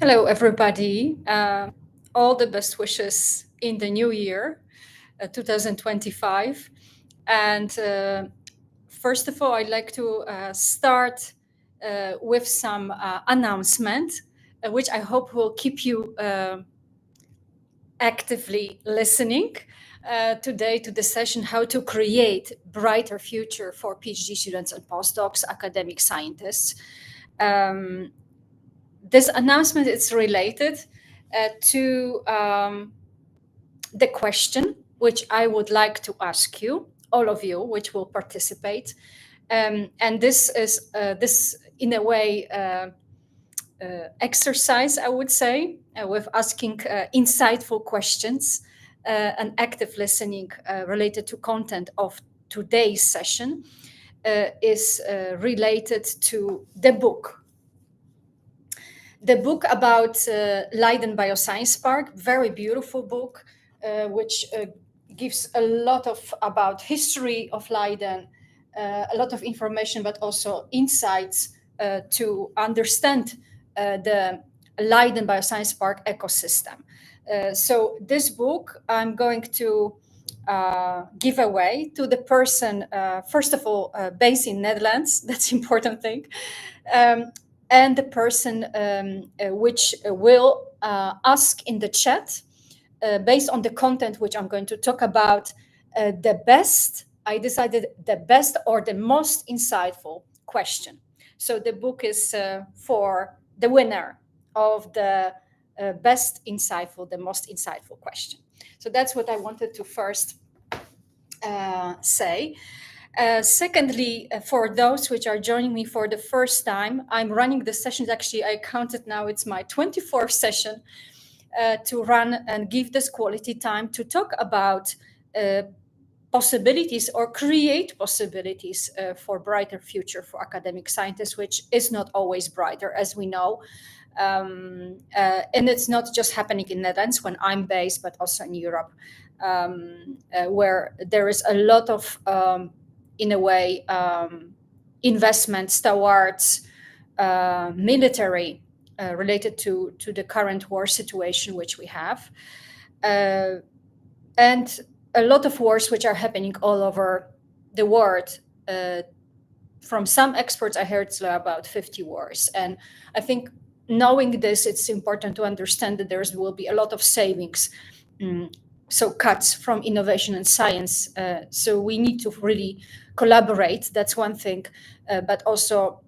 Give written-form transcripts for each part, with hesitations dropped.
Hello, everybody. All the best wishes in the new year, 2025. And first of all, I'd like to start with some announcement, which I hope will keep you actively listening today to the session, How to Create Brighter Future for PhD Students and Postdocs, Academic Scientists. This announcement is related to the question which I would like to ask you, all of you, which will participate. And this is this, in a way, exercise, I would say, with asking insightful questions and active listening related to content of today's session is related to the book. The book about Leiden Bioscience Park, very beautiful book, which gives a lot of about history of Leiden, a lot of information, but also insights to understand the Leiden Bioscience Park ecosystem. So this book I'm going to give away to the person, first of all, based in Netherlands. That's the important thing. And the person which will ask in the chat, based on the content which I'm going to talk about, I decided the best or the most insightful question. So the book is for the winner of the the most insightful question. So that's what I wanted to first say. Secondly, for those which are joining me for the first time, I'm running the sessions. Actually, I counted now, it's my 24th session to run and give this quality time to talk about possibilities or create possibilities for brighter future for academic scientists, which is not always brighter, as we know. And it's not just happening in Netherlands when I'm based, but also in Europe, where there is a lot of in a way, investments towards military related to the current war situation which we have. And a lot of wars which are happening all over the world. From some experts, I heard about 50 wars. And I think knowing this, it's important to understand that there will be a lot of savings. So cuts from innovation and science. So we need to really collaborate. That's one thing, but also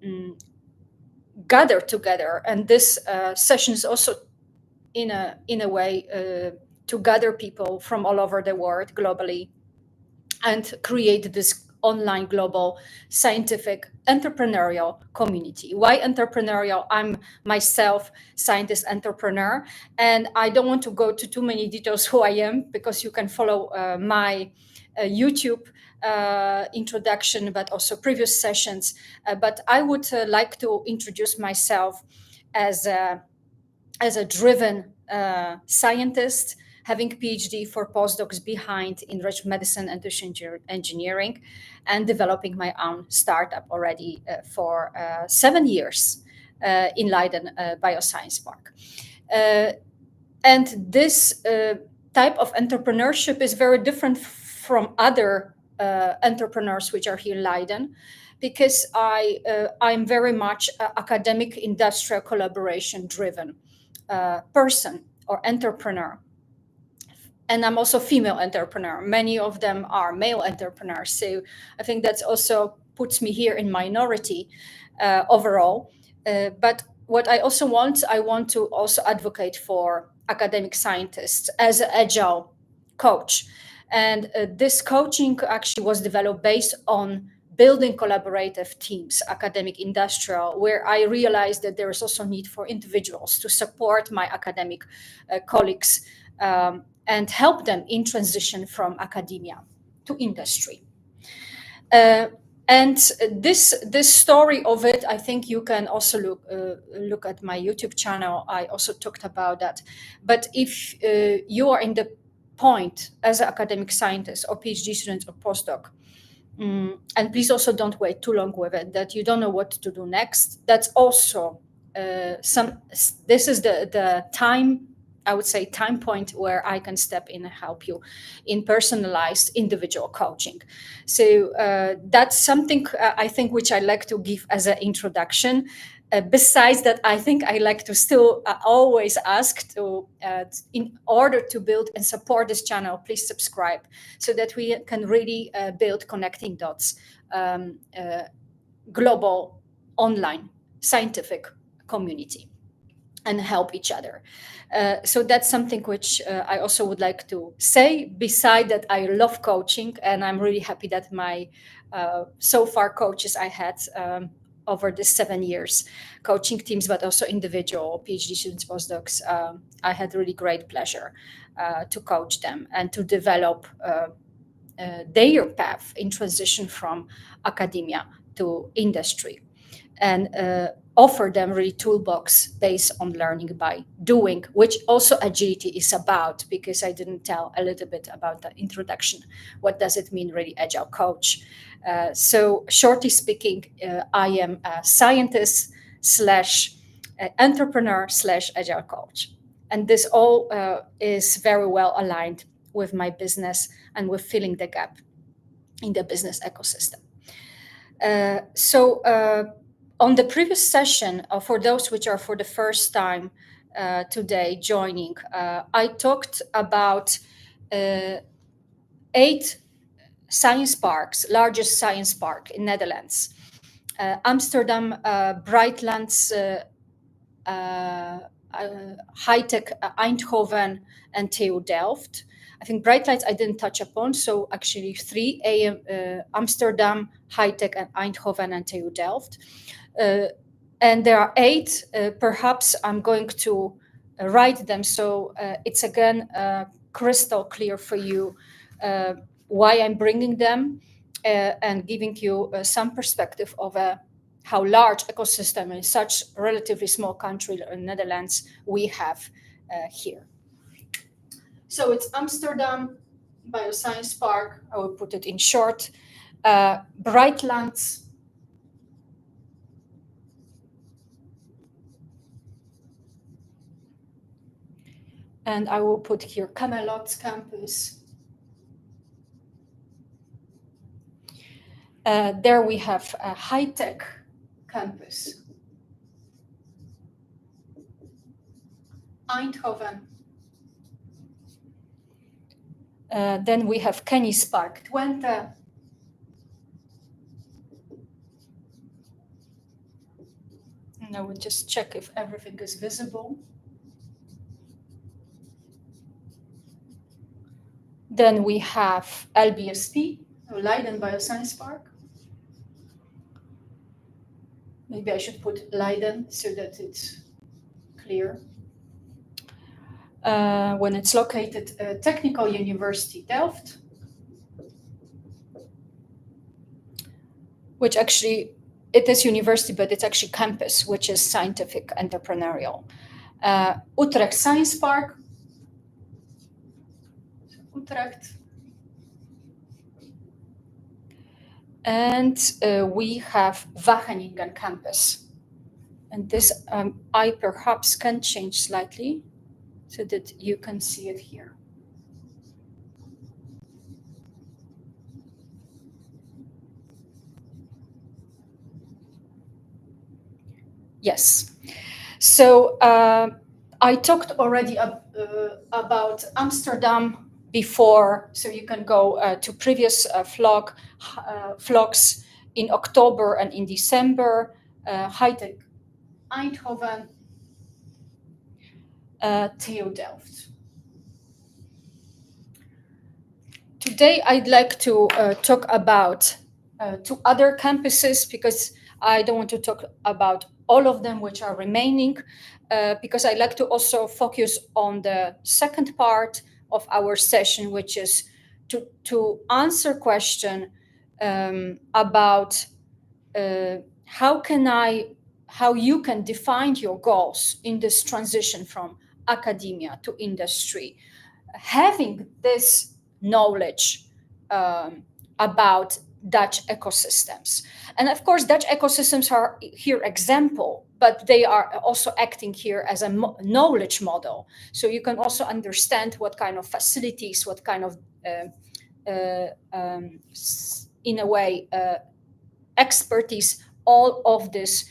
gather together. And this session is also in a way to gather people from all over the world globally and create this online global scientific entrepreneurial community. Why entrepreneurial? I'm myself scientist entrepreneur, and I don't want to go to too many details who I am, because you can follow my YouTube introduction, but also previous sessions. But I would like to introduce myself as a driven scientist, having PhD for postdocs behind in rich medicine and tissue engineering, and developing my own startup already for 7 years in Leiden Bioscience Park. And this type of entrepreneurship is very different from other entrepreneurs which are here in Leiden, because I'm very much academic industrial collaboration driven person or entrepreneur. And I'm also female entrepreneur. Many of them are male entrepreneurs. So I think that also puts me here in minority overall. But what I want to also advocate for academic scientists as an agile coach. And this coaching actually was developed based on building collaborative teams, academic, industrial, where I realized that there is also need for individuals to support my academic colleagues and help them in transition from academia to industry. And this story of it, I think you can also look at my YouTube channel. I also talked about that. But if you are in the point as an academic scientist or PhD student or postdoc, and please also don't wait too long with it, that you don't know what to do next, that's also this is the time, I would say, time point where I can step in and help you in personalized individual coaching. So that's something I think which I like to give as an introduction. Besides that, I think I like to still always ask to, in order to build and support this channel, please subscribe so that we can really build connecting dots, global online scientific community, and help each other. So that's something which I also would like to say. Beside that, I love coaching, and I'm really happy that my so far coaches I had over the 7 years, coaching teams, but also individual PhD students, postdocs, I had really great pleasure to coach them and to develop their path in transition from academia to industry, and offer them really toolbox based on learning by doing, which also agility is about, because I didn't tell a little bit about the introduction. What does it mean, really, agile coach? So shortly speaking, I am a scientist slash entrepreneur slash agile coach. And this all is very well aligned with my business and with filling the gap in the business ecosystem. On the previous session, for those which are for the first time today joining, I talked about 8 science parks, largest science park in Netherlands, Amsterdam, Brightlands, High-Tech Eindhoven, and TU Delft. I think Brightlands I didn't touch upon, so actually 3, Amsterdam, High-Tech, and Eindhoven, and TU Delft. And there are 8, perhaps I'm going to write them, so it's again crystal clear for you why I'm bringing them, and giving you some perspective of how large ecosystem in such relatively small country, Netherlands, we have here. So it's Amsterdam Bioscience Park, I will put it in short, Brightlands, and I will put here Camelot campus. There we have a High-Tech campus, Eindhoven. Then we have Kennispark, Twente. And I will just check if everything is visible. Then we have LBSP, Leiden Bioscience Park. Maybe I should put Leiden so that it's clear. When it's located, Technical University Delft, which actually, it is university, but it's actually campus, which is scientific entrepreneurial. Utrecht Science Park, Utrecht. And we have Wageningen campus. And this I perhaps can change slightly so that you can see it here. Yes. So I talked already about Amsterdam before, so you can go to previous vlogs in October and in December. High-Tech Eindhoven, TU Delft. Today I'd like to talk about 2 other campuses, because I don't want to talk about all of them which are remaining, because I like to also focus on the second part of our session, which is to answer question about how you can define your goals in this transition from academia to industry. Having this knowledge about Dutch ecosystems. And of course, Dutch ecosystems are here example, but they are also acting here as a knowledge model. So you can also understand what kind of facilities, what kind of, in a way, expertise all of this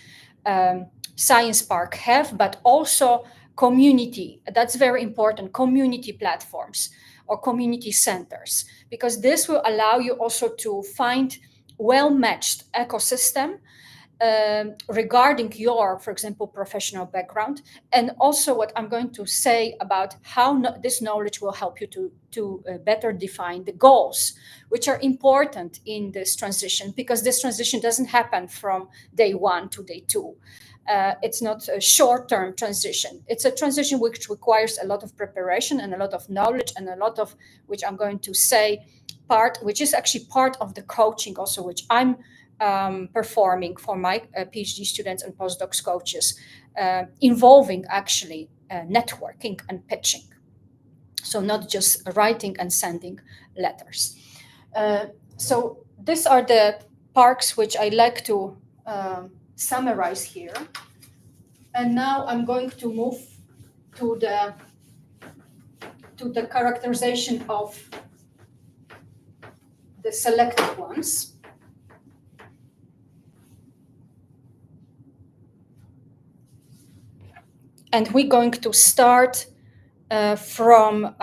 science park have, but also community. That's very important, community platforms or community centers, because this will allow you also to find well-matched ecosystem regarding your, for example, professional background, and also what I'm going to say about how this knowledge will help you to better define the goals, which are important in this transition, because this transition doesn't happen from day 1 to day 2. It's not a short-term transition. It's a transition which requires a lot of preparation and a lot of knowledge and a lot of, which I'm going to say, which is actually part of the coaching also, which I'm performing for my PhD students and postdocs coaches, involving actually networking and pitching. So not just writing and sending letters. So these are the parks which I like to summarize here. And now I'm going to move to the characterization of the selected ones. And we're going to start from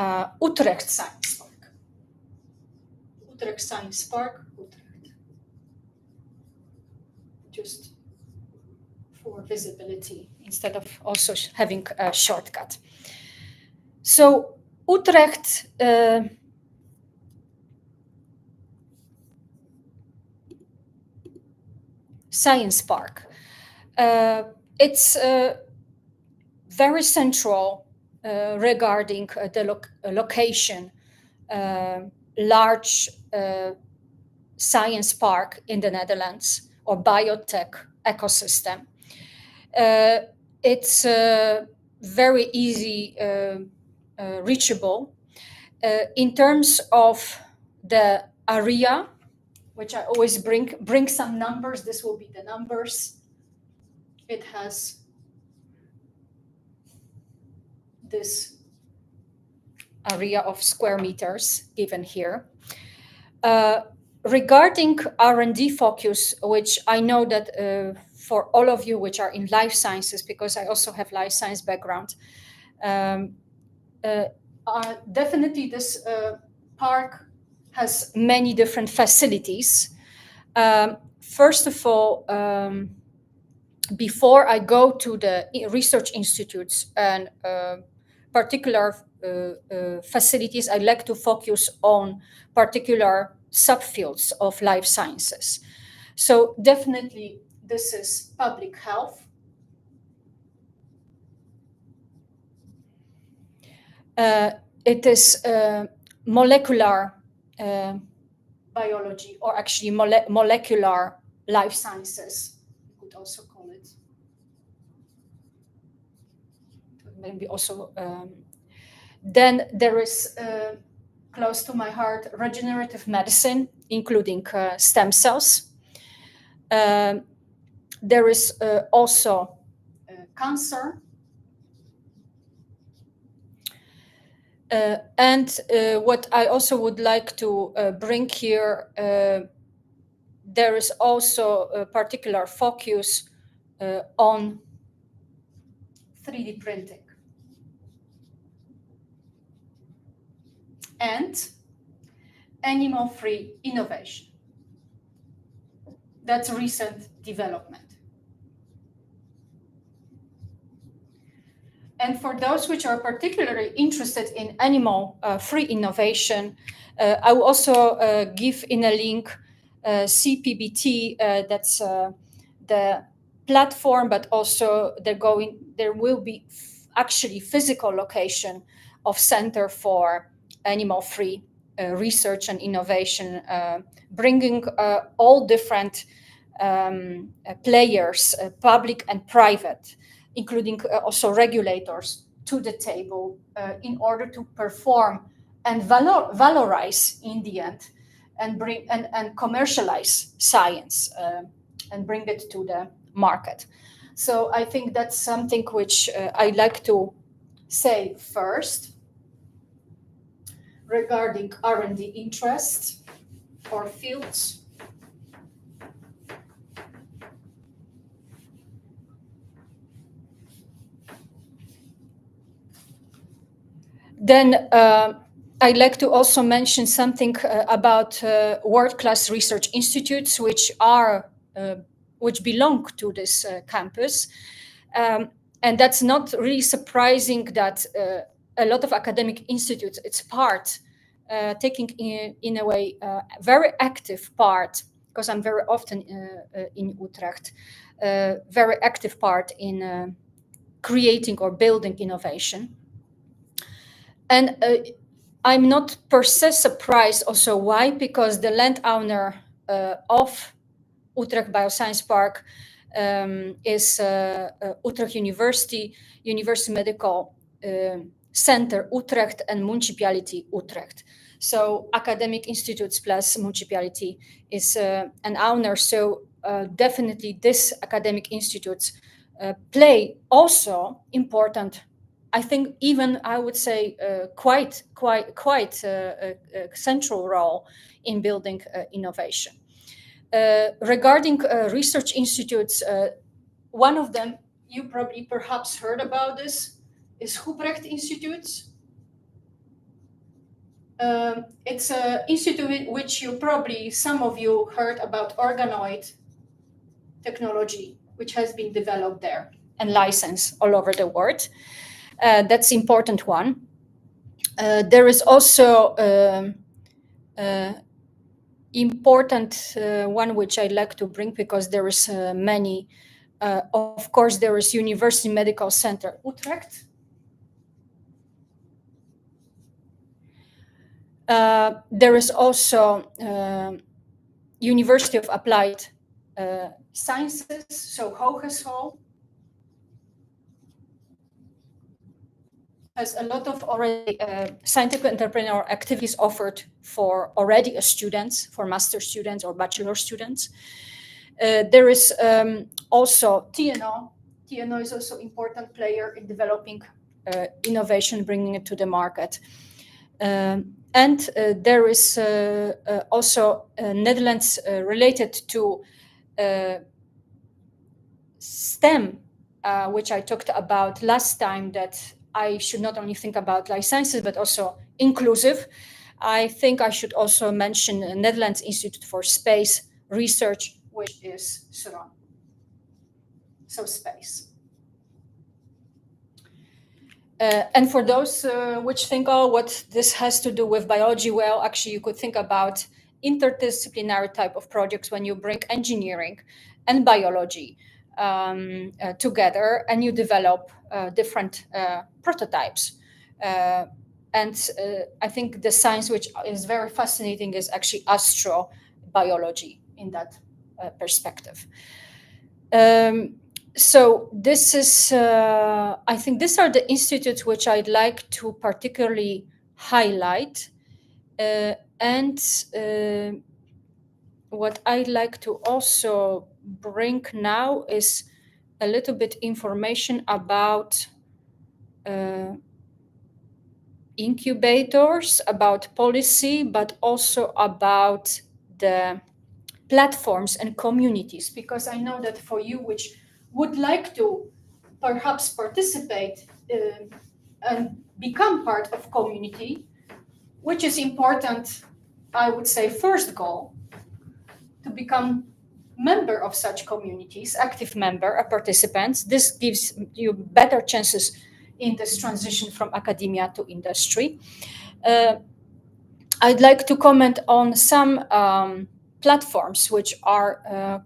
Utrecht Science Park. Utrecht Science Park, Utrecht. Just for visibility, instead of also having a shortcut. So Utrecht Science Park. It's very central regarding the location, large science park in the Netherlands or biotech ecosystem. It's very easy reachable in terms of the area, which I always bring some numbers. This will be the numbers. It has this area of square meters given here. Regarding R&D focus, which I know that for all of you which are in life sciences, because I also have life science background, definitely this park has many different facilities. First of all, before I go to the research institutes and particular facilities, I like to focus on particular subfields of life sciences. So definitely this is public health. It is molecular biology, or actually molecular life sciences, you could also call it. Maybe also. Then there is, close to my heart, regenerative medicine, including stem cells. There is also cancer. And what I also would like to bring here, there is also a particular focus on 3D printing and animal-free innovation. That's a recent development. And for those which are particularly interested in animal-free innovation, I will also give in a link CPBT, that's the platform, but also there will be actually physical location of Center for Animal-Free Research and Innovation, bringing all different players, public and private, including also regulators, to the table in order to perform and valorize in the end and commercialize science and bring it to the market. So I think that's something which I'd like to say first regarding R&D interests or fields. Then I'd like to also mention something about world-class research institutes, which belong to this campus. And that's not really surprising that a lot of academic institutes, it's part, taking in a way very active part, because I'm very often in Utrecht, very active part in creating or building innovation. And I'm not per se surprised also why, because the landowner of Utrecht Bioscience Park is Utrecht University, University Medical Center Utrecht, and Municipality Utrecht. So academic institutes plus municipality is an owner. So definitely this academic institutes play also important, I think even I would say quite a central role in building innovation. Regarding research institutes, one of them you probably perhaps heard about this is Ruprecht Institutes. It's an institute which you probably, some of you heard about organoid technology, which has been developed there and licensed all over the world. That's important one. There is also important one which I'd like to bring, because there is many. Of course, there is University Medical Center Utrecht. There is also University of Applied Sciences, so Hogeschool. Has a lot of already scientific entrepreneurial activities offered for already students, for master students or bachelor students. There is also TNO. TNO is also an important player in developing innovation, bringing it to the market. And there is also Netherlands related to STEM, which I talked about last time, that I should not only think about life sciences, but also inclusive. I think I should also mention the Netherlands Institute for Space Research, which is SURAN. So space. And for those which think, oh, what this has to do with biology, well, actually, you could think about interdisciplinary type of projects when you bring engineering and biology together, and you develop different prototypes. And I think the science which is very fascinating is actually astrobiology in that perspective. So this is, I think these are the institutes which I'd like to particularly highlight. And what I'd like to also bring now is a little bit information about incubators, about policy, but also about the platforms and communities, because I know that for you which would like to perhaps participate and become part of community, which is important, I would say first goal, to become member of such communities, active member, a participant. This gives you better chances in this transition from academia to industry. I'd like to comment on some platforms which are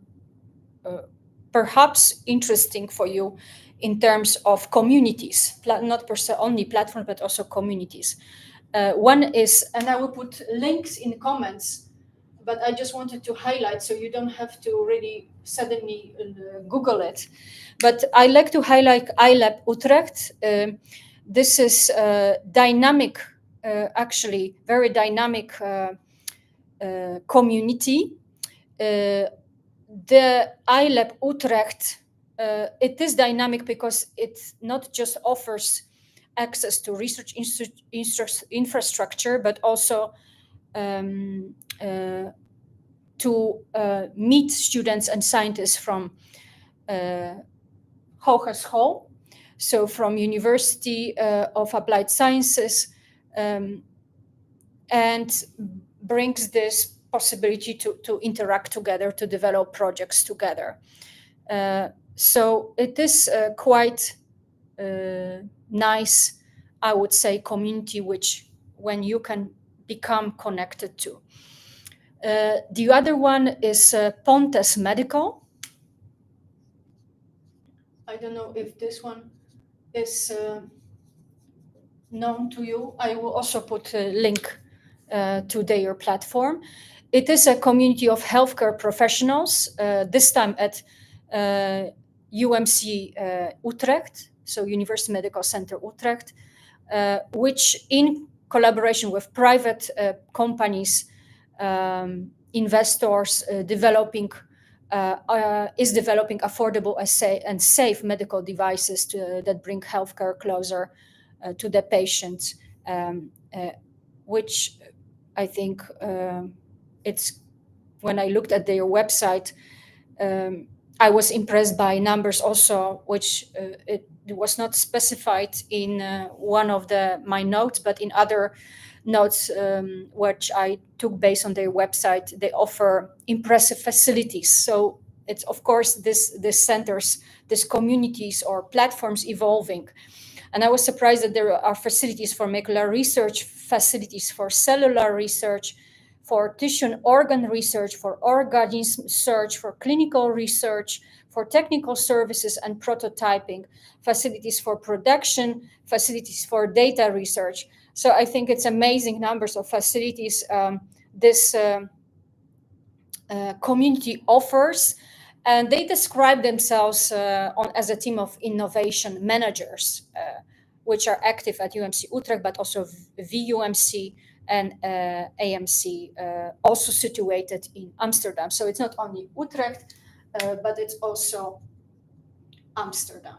perhaps interesting for you in terms of communities, not per se only platforms, but also communities. One is, and I will put links in the comments, but I just wanted to highlight so you don't have to really suddenly Google it. But I like to highlight iLab Utrecht. This is dynamic, actually very dynamic community. The iLab Utrecht, it is dynamic because it not just offers access to research infrastructure, but also to meet students and scientists from Hogeschool, so from University of Applied Sciences, and brings this possibility to interact together, to develop projects together. So it is quite nice, I would say, community which when you can become connected to. The other one is Pontes Medical. I don't know if this one is known to you. I will also put a link to their platform. It is a community of healthcare professionals, this time at UMC Utrecht, so University Medical Center Utrecht, which in collaboration with private companies, investors, is developing affordable and safe medical devices that bring healthcare closer to the patients, which I think it's, when I looked at their website, I was impressed by numbers also, which it was not specified in one of my notes, but in other notes which I took based on their website. They offer impressive facilities. So it's, of course, this centers, these communities or platforms evolving. And I was surprised that there are facilities for molecular research, facilities for cellular research, for tissue and organ research, for organism search, for clinical research, for technical services and prototyping, facilities for production, facilities for data research. So I think it's amazing numbers of facilities this community offers. And they describe themselves as a team of innovation managers, which are active at UMC Utrecht, but also VUMC and AMC, also situated in Amsterdam. So it's not only Utrecht, but it's also Amsterdam.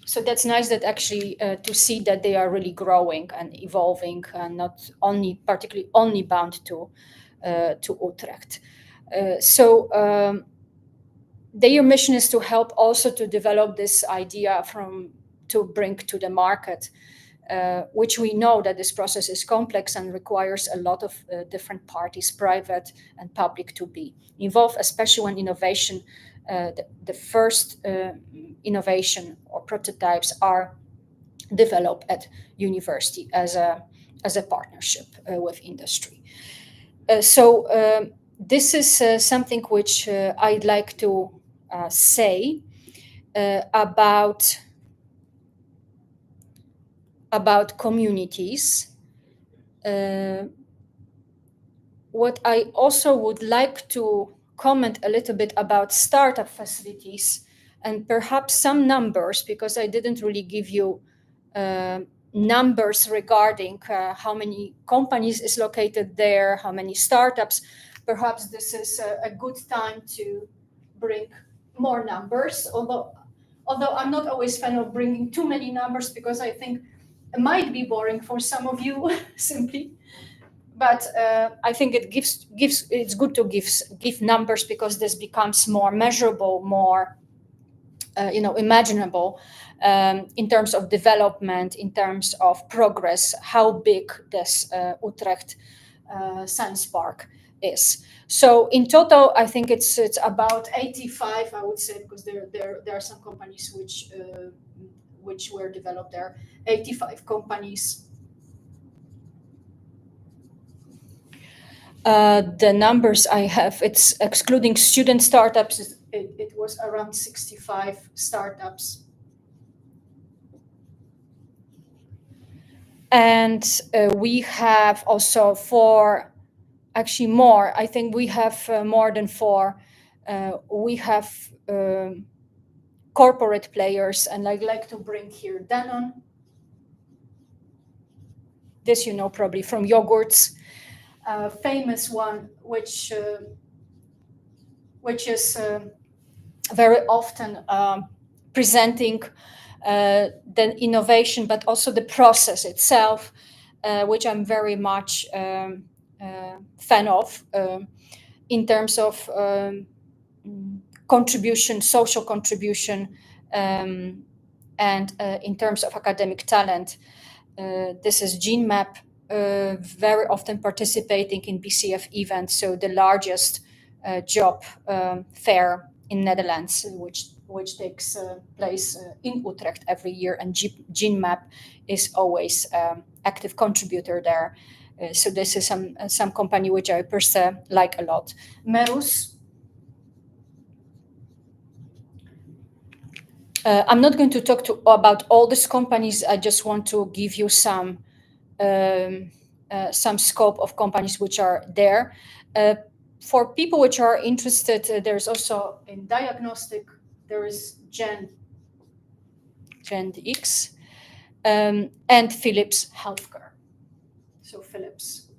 So that's nice that actually to see that they are really growing and evolving and not only particularly only bound to Utrecht. Their mission is to help also to develop this idea to bring to the market, which we know that this process is complex and requires a lot of different parties, private and public, to be involved, especially when innovation, the first innovation or prototypes are developed at university as a partnership with industry. This is something which I'd like to say about communities. What I also would like to comment a little bit about startup facilities and perhaps some numbers, because I didn't really give you numbers regarding how many companies is located there, how many startups. Perhaps this is a good time to bring more numbers, although I'm not always fan of bringing too many numbers because I think it might be boring for some of you simply. But I think it's good to give numbers because this becomes more measurable, more imaginable in terms of development, in terms of progress, how big this Utrecht Science Park is. So in total, I think it's about 85, I would say, because there are some companies which were developed there. 85 companies. The numbers I have, it's excluding student startups, it was around 65 startups. And we have also actually more, I think we have more than 4. We have corporate players, and I'd like to bring here Danone. This you know probably from yogurts. famous one, which is very often presenting the innovation, but also the process itself, which I'm very much fan of in terms of contribution, social contribution, and in terms of academic talent. This is GeneMap, very often participating in BCF events, so the largest job fair in Netherlands, which takes place in Utrecht every year, and GeneMap is always active contributor there. So this is some company which I personally like a lot. Merus. I'm not going to talk about all these companies. I just want to give you some scope of companies which are there. For people which are interested, there's also in diagnostic, there is GenX, and Philips Healthcare. So Philips.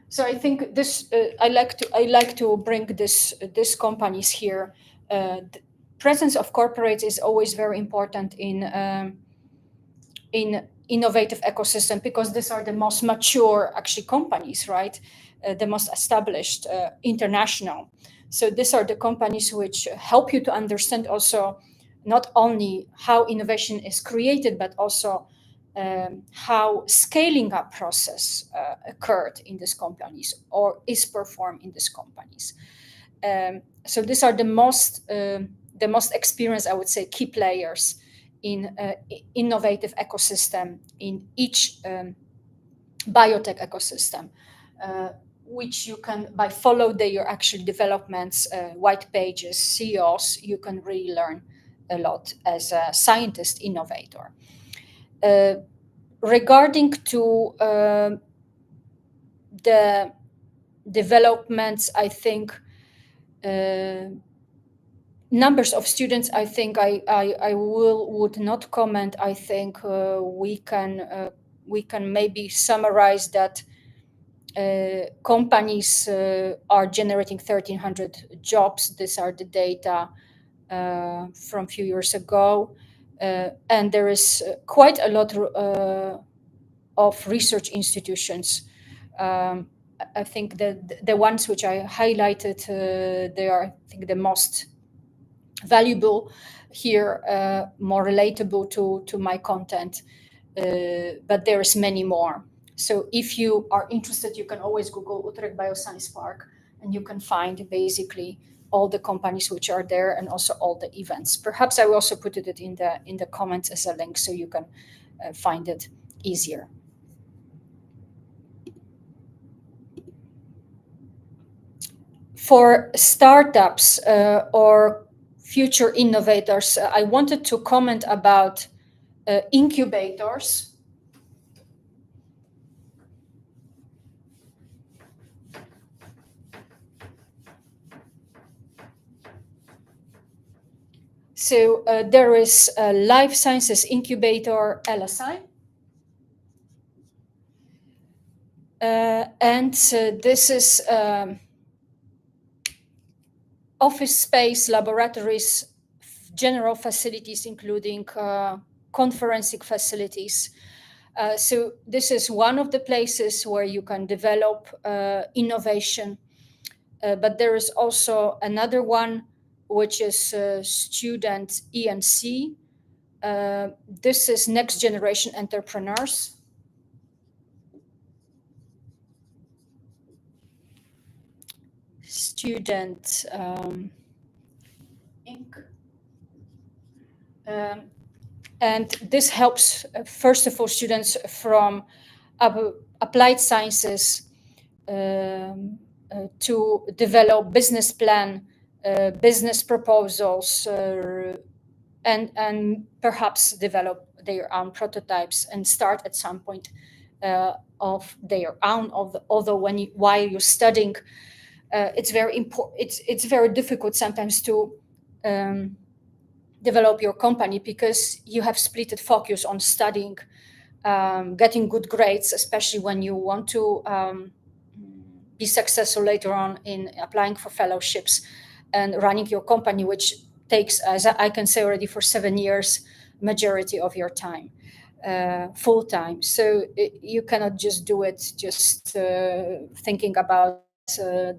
So I think this I like to bring this companies here. The presence of corporates is always very important in innovative ecosystem, because these are the most mature actually companies, right? The most established, international. So these are the companies which help you to understand also not only how innovation is created, but also how scaling up process occurred in these companies or is performed in these companies. So these are the most experienced, I would say, key players in innovative ecosystem in each biotech ecosystem, which you can, by follow their actual developments, white pages, CEOs, you can really learn a lot as a scientist innovator. Regarding to the developments, I think numbers of students, I think I would not comment. I think we can maybe summarize that companies are generating 1,300 jobs. These are the data from a few years ago. And there is quite a lot of research institutions. I think the ones which I highlighted, they are, I think, the most valuable here, more relatable to my content, but there is many more. So if you are interested, you can always Google Leiden Bioscience Park, and you can find basically all the companies which are there and also all the events. Perhaps I will also put it in the comments as a link, so you can find it easier. For startups or future innovators, I wanted to comment about incubators. So there is a Life Sciences Incubator, LSI. And this is office space, laboratories, general facilities, including conferencing facilities. So this is one of the places where you can develop innovation. But there is also another one, which is student ENC. This is Next Generation Entrepreneurs. Student Inc. And this helps, first of all, students from applied sciences to develop business plan, business proposals, and perhaps develop their own prototypes and start at some point of their own. Although while you're studying, it's very important. It's very difficult sometimes to develop your company, because you have split focus on studying getting good grades, especially when you want to be successful later on in applying for fellowships and running your company, which takes, as I can say already, for 7 years, majority of your time, full time. So you cannot just do it just thinking about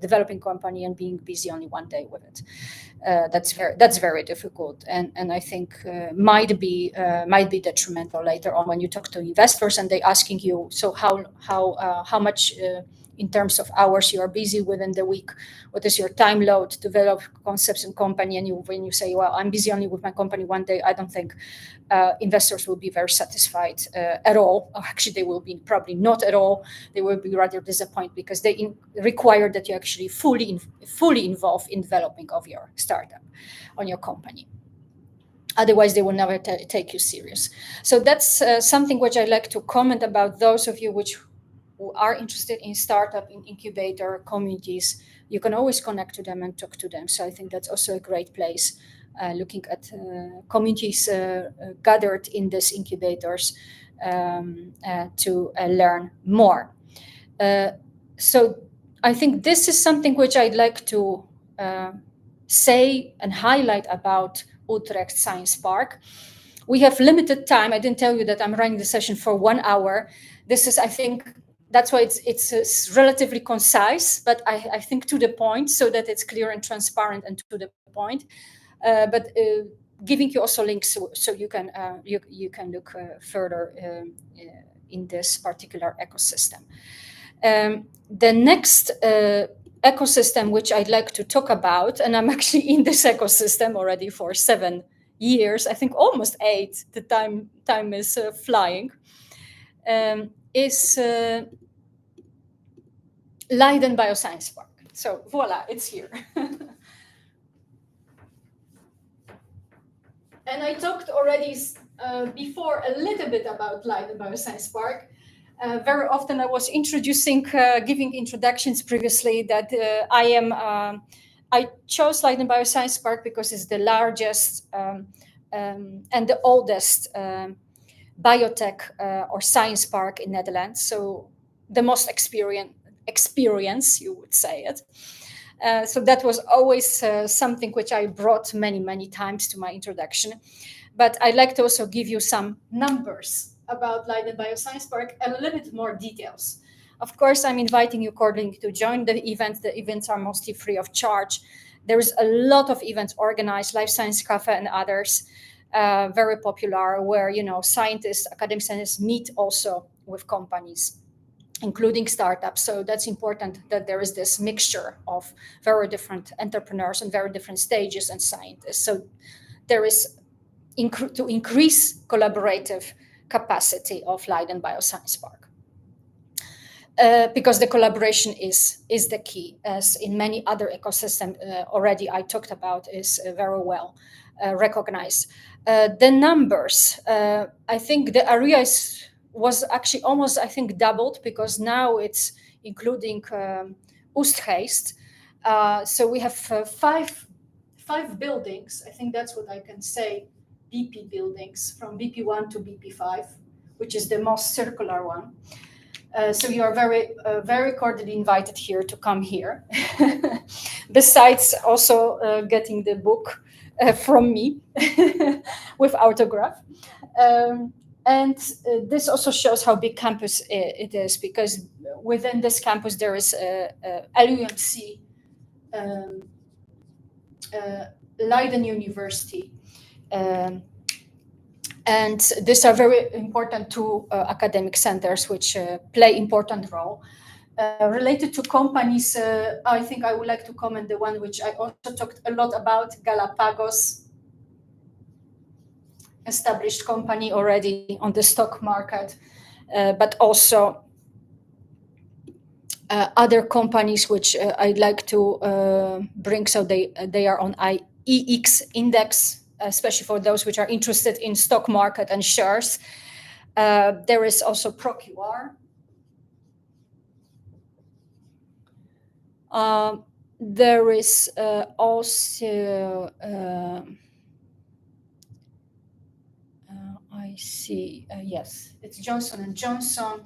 developing company and being busy only one day with it. That's very difficult, and I think might be detrimental later on when you talk to investors and they asking you, so how much in terms of hours you are busy within the week, what is your time load to develop concepts and company, and when you say, well, I'm busy only with my company one day, I don't think investors will be very satisfied at all. Or actually, they will be probably not at all. They will be rather disappointed because they require that you actually fully involve in developing of your startup on your company. Otherwise, they will never take you serious. So that's something which I like to comment about. Those of you who are interested in startup, in incubator communities, you can always connect to them and talk to them. So I think that's also a great place, looking at communities gathered in these incubators to learn more. So I think this is something which I'd like to say and highlight about Utrecht Science Park. We have limited time. I didn't tell you that I'm running the session for 1 hour. This is, I think, that's why it's relatively concise, but I think to the point, so that it's clear and transparent and to the point. But giving you also links so you can look further in this particular ecosystem. The next ecosystem which I'd like to talk about, and I'm actually in this ecosystem already for 7 years, I think almost 8. The time is flying. Is Leiden Bioscience Park. So voila, it's here. And I talked already before a little bit about Leiden Bioscience Park. Very often I was giving introductions previously that I chose Leiden Bioscience Park because it's the largest and the oldest biotech or science park in Netherlands. So the most experience, you would say it. So that was always something which I brought many times to my introduction. But I'd like to also give you some numbers about Leiden Bioscience Park and a little bit more details. Of course, I'm inviting you accordingly to join the events. The events are mostly free of charge. There is a lot of events organized, Life Science Cafe and others, very popular, where scientists, academic scientists meet also with companies, including startups. So that's important that there is this mixture of very different entrepreneurs and very different stages and scientists. So there is to increase collaborative capacity of Leiden Bioscience Park. Because the collaboration is the key, as in many other ecosystems already I talked about, is very well recognized. The numbers, I think the area was actually almost, I think, doubled, because now it's including Oostgeest. So we have five buildings. I think that's what I can say, BP buildings, from BP1 to BP5, which is the most circular one. So you are very cordially invited here to come here. Besides also getting the book from me with autograph. And this also shows how big campus it is, because within this campus there is LUMC, Leiden University, and these are very important two academic centers which play important role. Related to companies, I think I would like to comment the one which I also talked a lot about, Galapagos, established company already on the stock market, but also other companies which I'd like to bring. So they are on IEX index, especially for those which are interested in stock market and shares. There is also ProQR. There is also, I I see. Yes, it's Johnson and Johnson.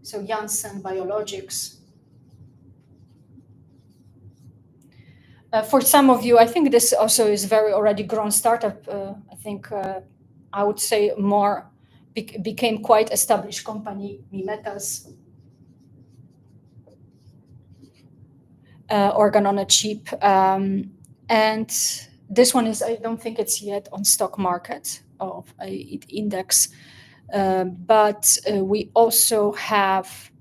So Janssen Biologics. For some of you, I think this also is very already grown startup. I think I would say more became quite established company, Mimetas, organ on a chip. And this one is, I don't think it's yet on stock market of index. But we also have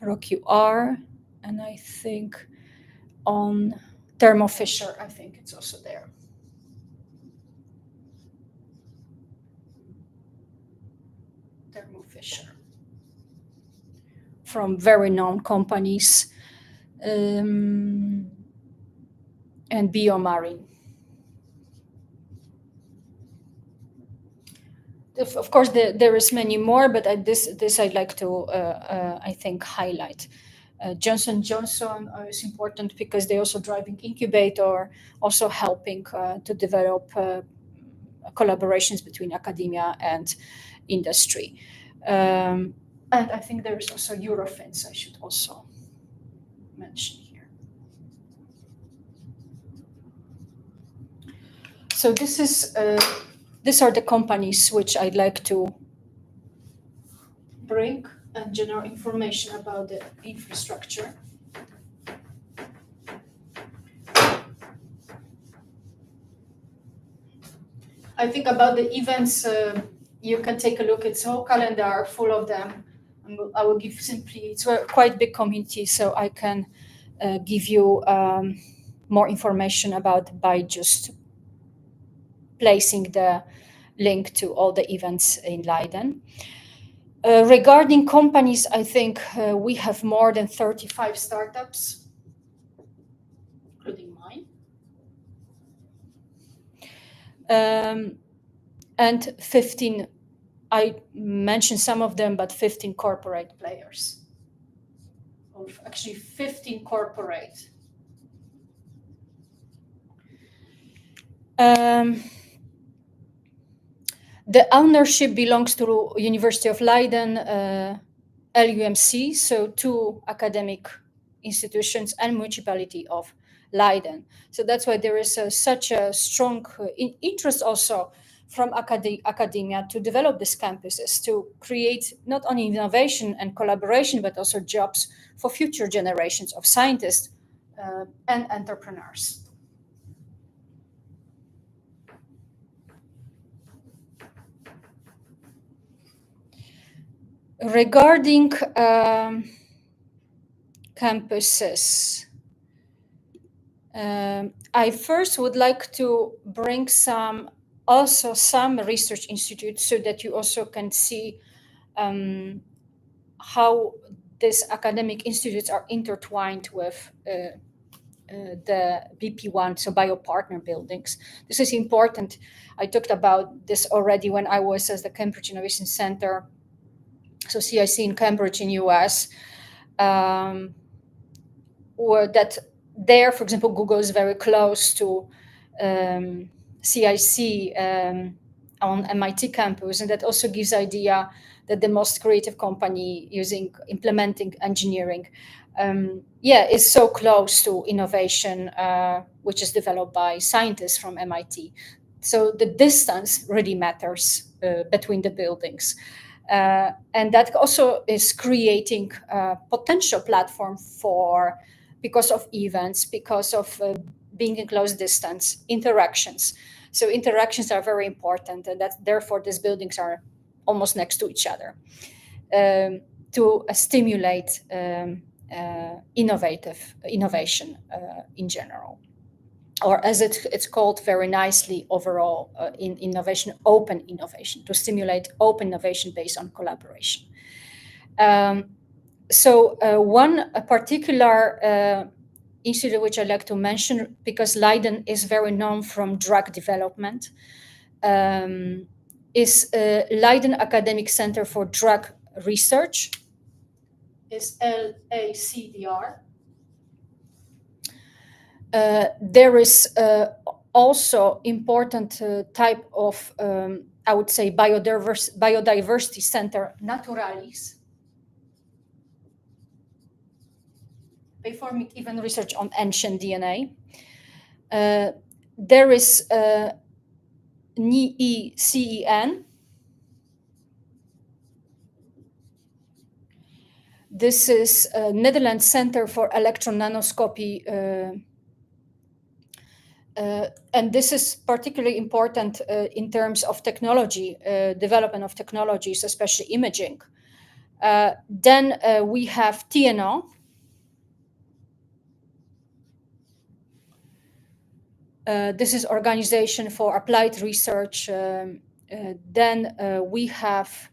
ProQR, and I think on Thermo Fisher, I think it's also there. Thermo Fisher. From very known companies. And Biomarine. Of course, there is many more, but this I'd like to, I think, highlight. Johnson Johnson is important because they're also driving incubator, also helping to develop collaborations between academia and industry. And I think there is also Eurofins I should also mention here. So these are the companies which I'd like to bring and general information about the infrastructure. I think about the events, you can take a look. It's a whole calendar full of them. I will give simply, it's a quite big community, so I can give you more information about by just placing the link to all the events in Leiden. Regarding companies, I think we have more than 35 startups, including mine. And 15, I mentioned some of them, but 15 corporate players. Or actually 15 corporate. The ownership belongs to University of Leiden, LUMC, so 2 academic institutions, and Municipality of Leiden. So that's why there is such a strong interest also from academia to develop these campuses, to create not only innovation and collaboration, but also jobs for future generations of scientists and entrepreneurs. Regarding campuses, I first would like to bring some research institutes so that you also can see how these academic institutes are intertwined with the BP1, so biopartner buildings. This is important. I talked about this already when I was at the Cambridge Innovation Center, so CIC in Cambridge in US, or that there, for example, Google is very close to CIC on MIT campus, and that also gives idea that the most creative company implementing engineering, is so close to innovation, which is developed by scientists from MIT. So the distance really matters between the buildings. And that also is creating a potential platform because of events, because of being in close distance, interactions. So interactions are very important, and therefore these buildings are almost next to each other to stimulate innovation in general. Or as it's called very nicely overall in innovation, open innovation, to stimulate open innovation based on collaboration. So one particular institute which I'd like to mention, because Leiden is very known from drug development, is Leiden Academic Center for Drug Research, is LACDR. There is also important type of, I would say, biodiversity center, Naturalis, performing even research on ancient DNA. There is NICEN. This is Netherlands Center for Electron Nanoscopy, and this is particularly important in terms of technology, development of technologies, especially imaging. Then we have TNO. This is Organization for Applied Research. Then we have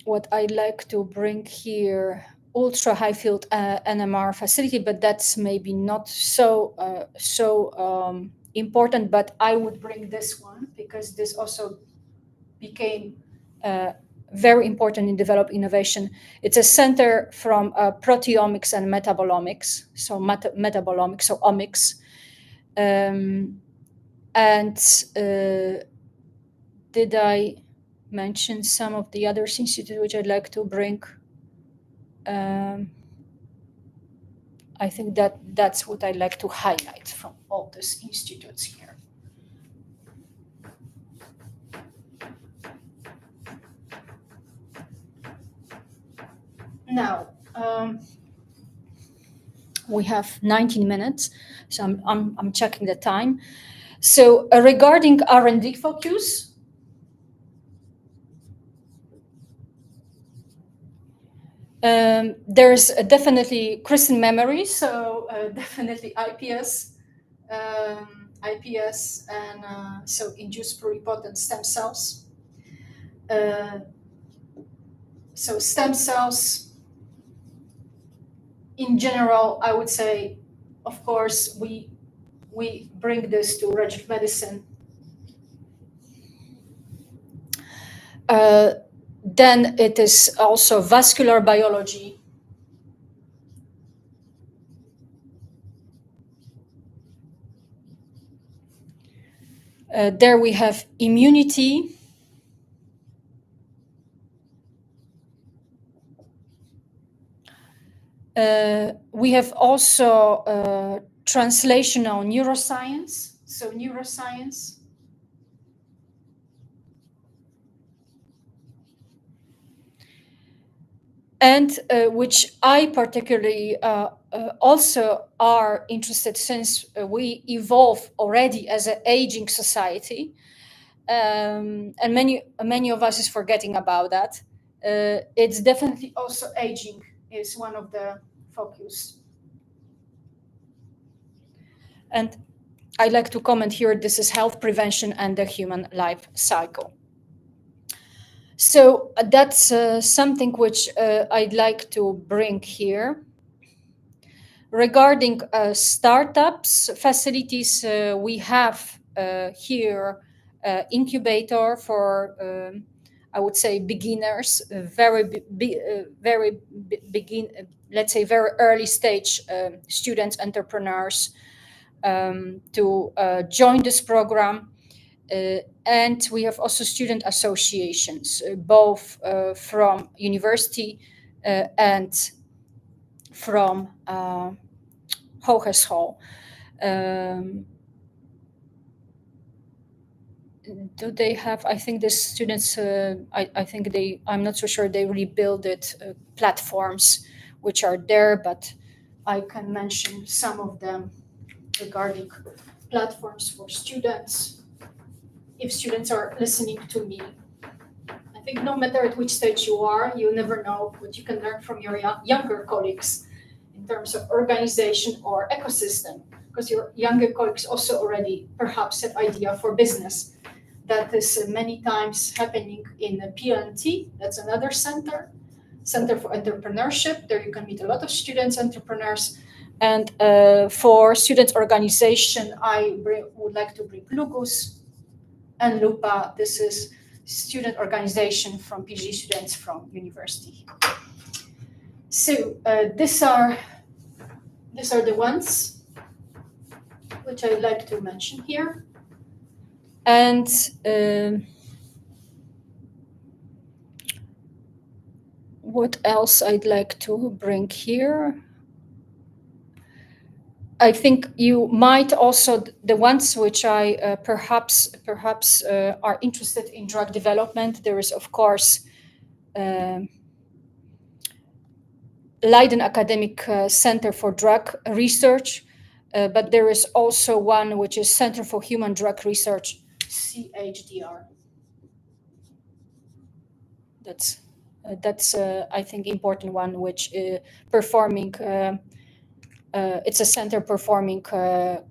what I'd like to bring here, ultra high field NMR facility, but that's maybe not so important. But I would bring this one because this also became very important in developing innovation. It's a center from proteomics and metabolomics, so metabolomics, so omics, and did I mention some of the other institutes which I'd like to bring? I think that's what I'd like to highlight from all these institutes here. Now, we have 19 minutes, so I'm checking the time. So regarding R&D focus, there's definitely crystal memory, so definitely IPS, and so induced pluripotent stem cells. So stem cells, in general, I would say, of course, we bring this to regenerative medicine. Then it is also vascular biology. There we have immunity. We have also translational neuroscience, so neuroscience. And which I particularly also are interested, since we evolve already as an aging society, and many of us is forgetting about that. It's definitely also aging is one of the focus. And I'd like to comment here, this is health prevention and the human life cycle. So that's something which I'd like to bring here. Regarding startups, facilities, we have here incubator for, I would say, beginners, let's say very early stage students, entrepreneurs, to join this program. And we have also student associations, both from university and from hogeschool. Do they have, I think the students, I think I'm not so sure they really build it, platforms which are there, but I can mention some of them regarding platforms for students. If students are listening to me, I think no matter at which stage you are, you never know what you can learn from your younger colleagues in terms of organization or ecosystem, because your younger colleagues also already perhaps have idea for business. That is many times happening in the PLNT, that's another center for entrepreneurship. There you can meet a lot of students, entrepreneurs. And for students organization, I would like to bring Lugus and Lupa. This is student organization from PhD students from university. So these are the ones. which I'd like to mention here. And what else I'd like to bring here? I think you might also, the ones which I perhaps are interested in drug development, there is, of course, Leiden Academic Center for Drug Research, but there is also one which is Center for Human Drug Research, CHDR. That's I think important one, which performing. It's a center performing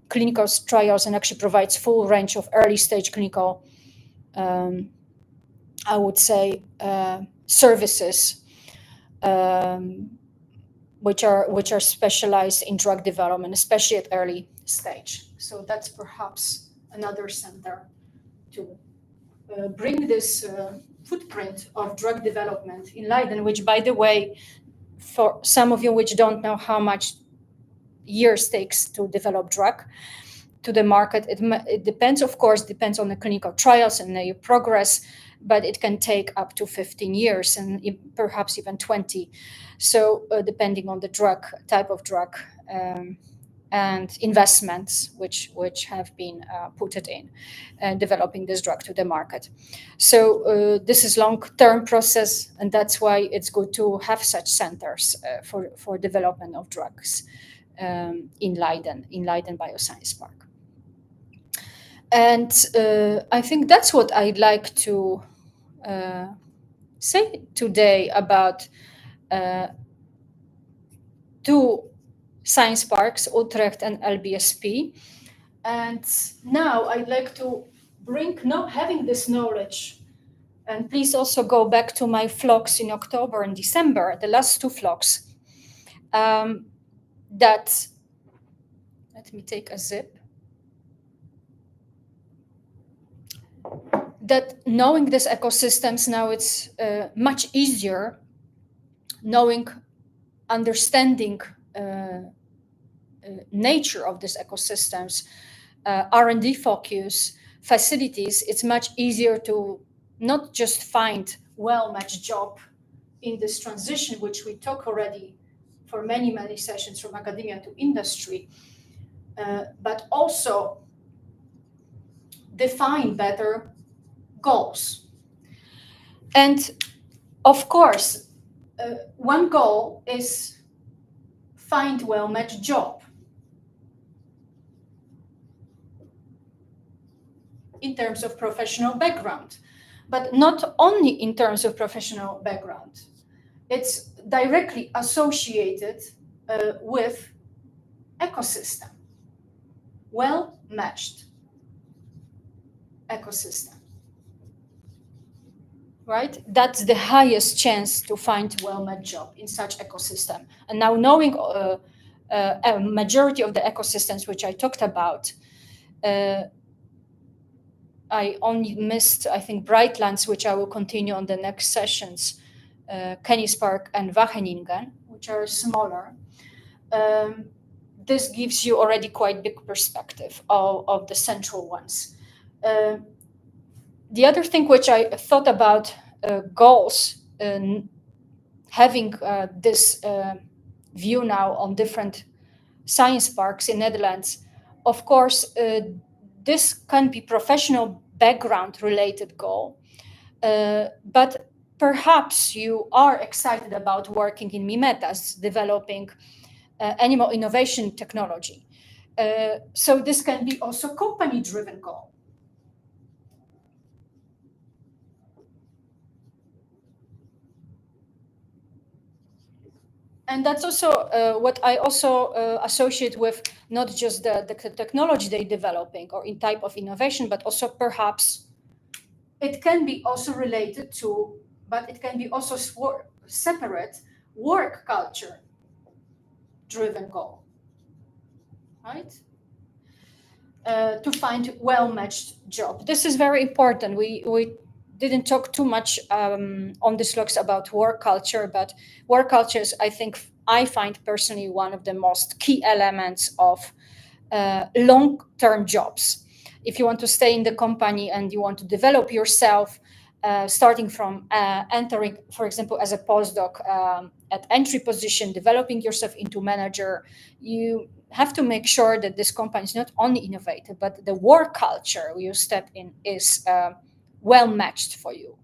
clinical trials and actually provides full range of early stage clinical, I would say, services, which are specialized in drug development, especially at early stage. So that's perhaps another center to bring this footprint of drug development in Leiden, which, by the way, for some of you which don't know how much years takes to develop drug to the market, it depends, of course, depends on the clinical trials and the progress, but it can take up to 15 years and perhaps even 20. So depending on the drug, type of drug, and investments which have been put it in developing this drug to the market. So this is long-term process, and that's why it's good to have such centers for development of drugs in Leiden Bioscience Park. And I think that's what I'd like to say today about two science parks, Utrecht and LBSP. And now I'd like to bring, having this knowledge, and please also go back to my vlogs in October and December, the last two vlogs, that, let me take a zip, that knowing these ecosystems now, it's much easier knowing, understanding nature of these ecosystems, R&D focus, facilities. It's much easier to not just find well-matched job in this transition, which we talk already for many sessions from academia to industry, but also define better goals. And of course, one goal is find well-matched job in terms of professional background, but not only in terms of professional background. It's directly associated with ecosystem, well-matched ecosystem, right? That's the highest chance to find well-matched job in such ecosystem. And now knowing a majority of the ecosystems which I talked about, I only missed, I think, Brightlands, which I will continue on the next sessions, Kenny's Park and Wageningen, which are smaller. This gives you already quite big perspective of the central ones. The other thing which I thought about goals, having this view now on different science parks in Netherlands, of course, this can be professional background related goal, but perhaps you are excited about working in Mimetas, developing animal innovation technology. So this can be also company-driven goal. And that's also what I also associate with not just the technology they're developing or in type of innovation, but also perhaps it can be also related to, but it can be also separate work culture driven goal, right? To find well-matched job. This is very important. We didn't talk too much on this vlogs about work culture, but work culture is, I think, I find personally one of the most key elements of long-term jobs. If you want to stay in the company and you want to develop yourself, starting from entering, for example, as a postdoc at entry position, developing yourself into manager, you have to make sure that this company is not only innovative, but the work culture you step in is well matched for you.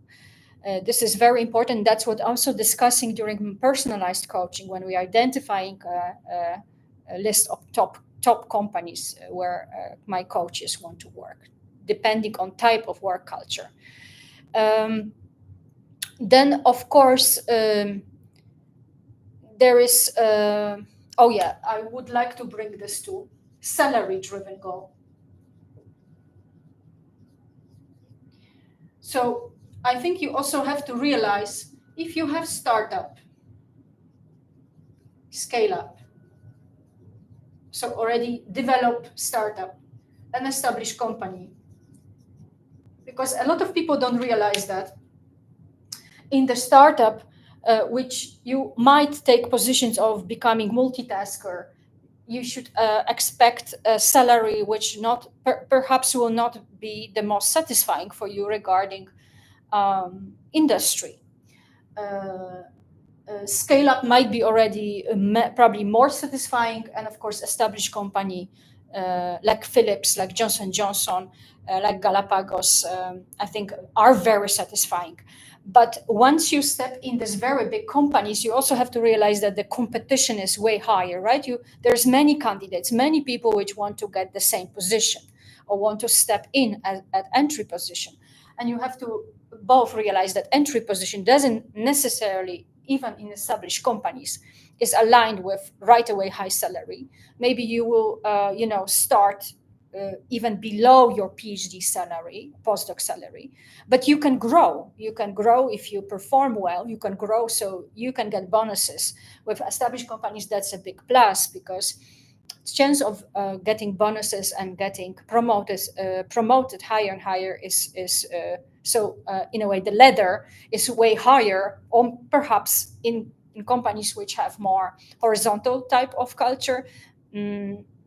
This is very important. That's what also discussing during personalized coaching when we are identifying a list of top companies where my coaches want to work, depending on type of work culture. Then, of course, there is. Oh yeah, I would like to bring this to salary-driven goal. So I think you also have to realize if you have startup, scale up, so already develop startup, an established company, because a lot of people don't realize that in the startup, which you might take positions of becoming multitasker, you should expect a salary which perhaps will not be the most satisfying for you regarding industry. Scale up might be already probably more satisfying, and of course established company like Philips, like Johnson & Johnson, like Galapagos, I think are very satisfying. But once you step in these very big companies, you also have to realize that the competition is way higher, right? There's many candidates, many people which want to get the same position or want to step in at entry position. And you have to both realize that entry position doesn't necessarily, even in established companies, is aligned with right away high salary. Maybe you will, start even below your PhD salary, postdoc salary, but you can grow. You can grow if you perform well. You can grow, so you can get bonuses. With established companies, that's a big plus because chance of getting bonuses and getting promoted higher and higher is so in a way the ladder is way higher, or perhaps in companies which have more horizontal type of culture.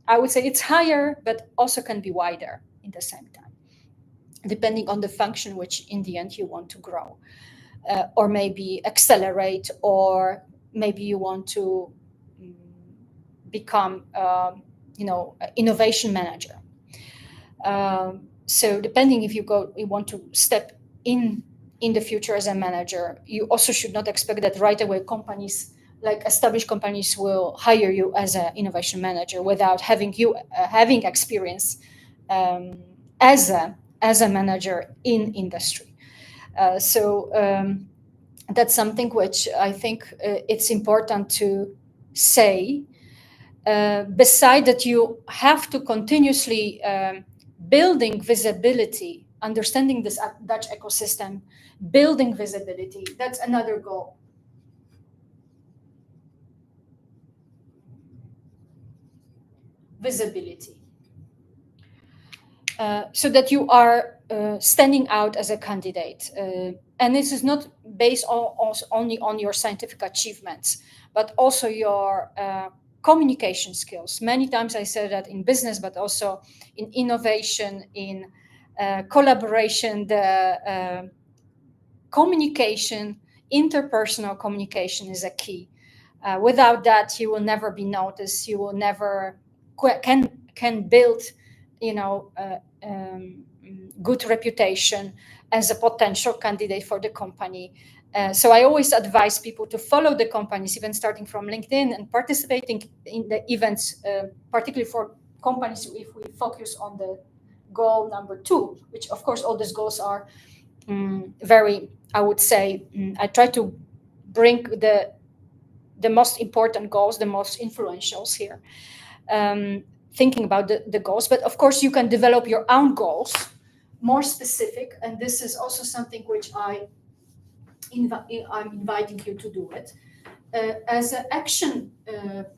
I would say it's higher, but also can be wider in the same time, depending on the function which in the end you want to grow, or maybe accelerate, or maybe you want to become, innovation manager. So depending if you want to step in the future as a manager, you also should not expect that right away companies like established companies will hire you as an innovation manager without having experience as a manager in industry. So that's something which I think it's important to say. Beside that, you have to continuously building visibility, understanding this Dutch ecosystem, building visibility. That's another goal. Visibility. So that you are standing out as a candidate. And this is not based only on your scientific achievements, but also your communication skills. Many times I say that in business, but also in innovation, in collaboration, the communication, interpersonal communication is a key. Without that, you will never be noticed. You will never can build, good reputation as a potential candidate for the company. So I always advise people to follow the companies, even starting from LinkedIn and participating in the events, particularly for companies if we focus on the goal number 2, which of course all these goals are very, I would say, I try to bring the most important goals, the most influentials here, thinking about the goals. But of course you can develop your own goals, more specific, and this is also something which I'm inviting you to do it as action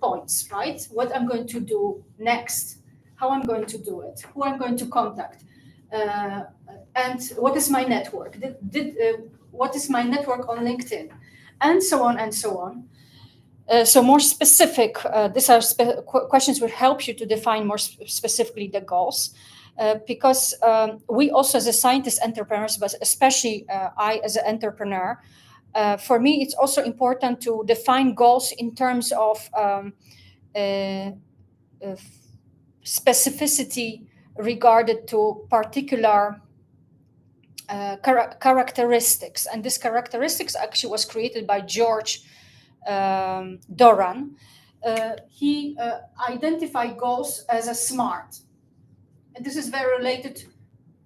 points, right? What I'm going to do next, how I'm going to do it, who I'm going to contact, and what is my network? What is my network on LinkedIn, and so on and so on. So more specific, these are questions will help you to define more specifically the goals. Because we also as a scientist entrepreneurs, but especially I as an entrepreneur, for me it's also important to define goals in terms of specificity regarded to particular characteristics. And this characteristics actually was created by George Doran. He identified goals as a SMART. And this is very related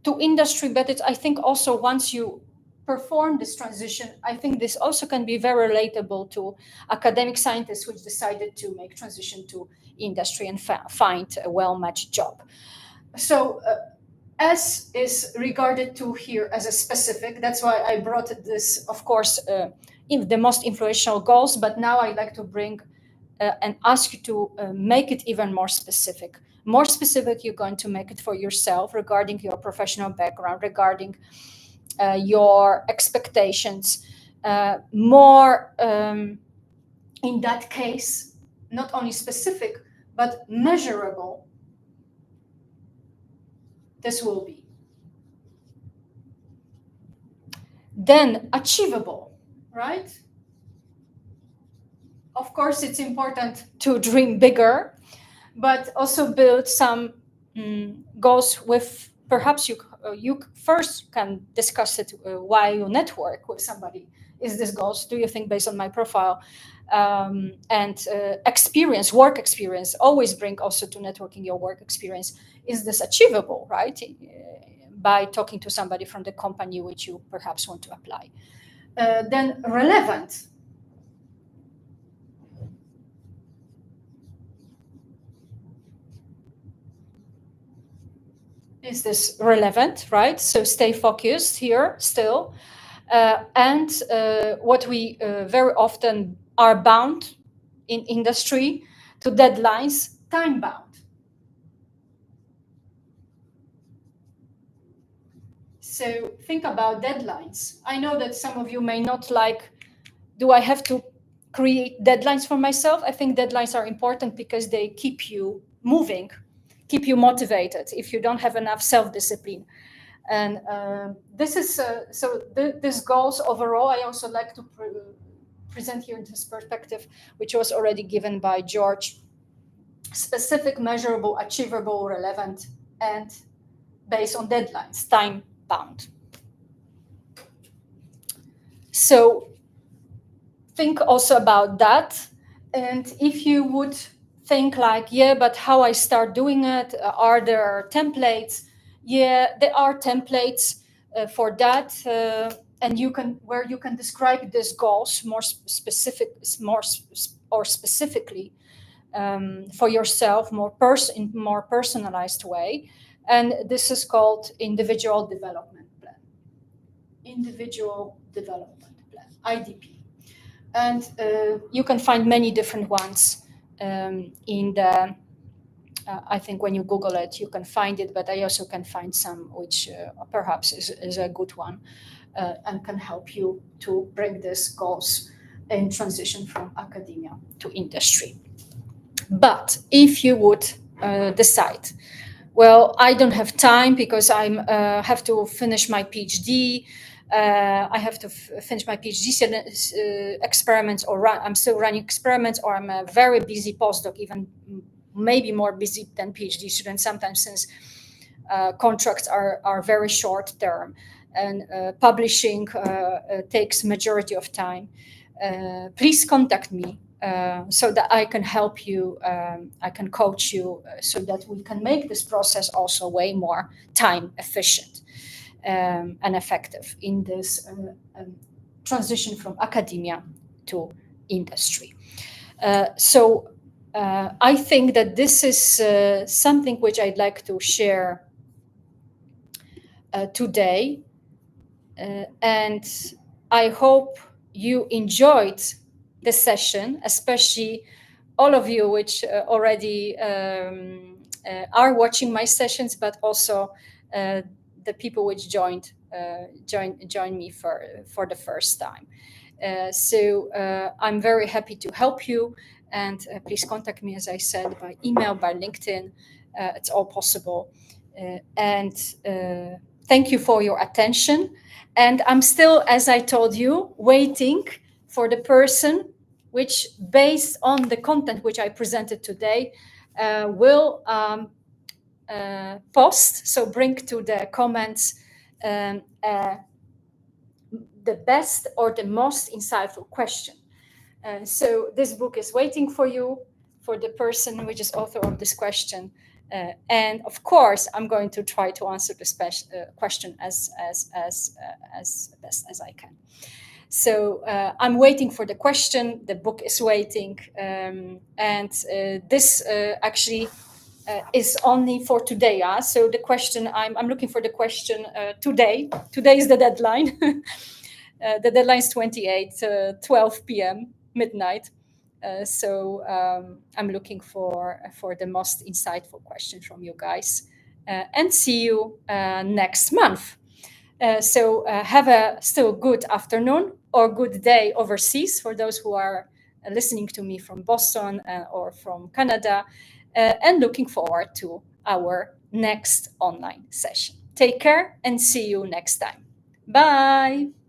to industry, but it's, I think, also once you perform this transition, I think this also can be very relatable to academic scientists which decided to make transition to industry and find a well-matched job. So S is regarded to here as a specific. That's why I brought this, of course, in the most influential goals, but now I'd like to bring and ask you to make it even more specific. More specific, you're going to make it for yourself regarding your professional background, regarding your expectations. More, in that case, not only specific, but measurable. This will be. Then achievable, right? Of course, it's important to dream bigger, but also build some goals with, perhaps you first can discuss it while you network with somebody. Is this goals, do you think, based on my profile? And experience, work experience, always bring also to networking your work experience. Is this achievable, right? By talking to somebody from the company which you perhaps want to apply. Then relevant. Is this relevant, right? So stay focused here still. And what we very often are bound in industry to deadlines, time bound. So think about deadlines. I know that some of you may not like, do I have to create deadlines for myself? I think deadlines are important because they keep you moving, keep you motivated if you don't have enough self-discipline. And this is, this goals overall, I also like to present here in this perspective, which was already given by George. Specific, measurable, achievable, relevant, and based on deadlines, time bound. So think also about that. And if you would think like, yeah, but how I start doing it? Are there templates? Yeah, there are templates for that. And you can, where you can describe these goals more specifically for yourself, in more personalized way. And this is called individual development plan. Individual development plan, IDP. And you can find many different ones in the, I think when you Google it, you can find it, but I also can find some which perhaps is a good one and can help you to break these goals in transition from academia to industry. But if you would decide, well, I don't have time because I have to finish my PhD, I have to finish my PhD experiments, or I'm still running experiments, or I'm a very busy postdoc, even maybe more busy than PhD students sometimes, since contracts are very short term, and publishing takes majority of time. Please contact me so that I can help you, I can coach you, so that we can make this process also way more time efficient and effective in this transition from academia to industry. So I think that this is something which I'd like to share today. And I hope you enjoyed the session, especially all of you which already are watching my sessions, but also the people which joined me for the first time. I'm very happy to help you. And please contact me, as I said, by email, by LinkedIn. It's all possible. And thank you for your attention. And I'm still, as I told you, waiting for the person which, based on the content which I presented today, will post, so bring to the comments the best or the most insightful question. So this book is waiting for you, for the person which is author of this question. And of course, I'm going to try to answer this question as best as I can. So I'm waiting for the question. The book is waiting. And this actually is only for today. So the question, I'm looking for the question today. Today is the deadline. The deadline is 12 p.m. midnight. I'm looking for the most insightful question from you guys. And see you next month. Have a still good afternoon or good day overseas for those who are listening to me from Boston or from Canada, and looking forward to our next online session. Take care and see you next time. Bye.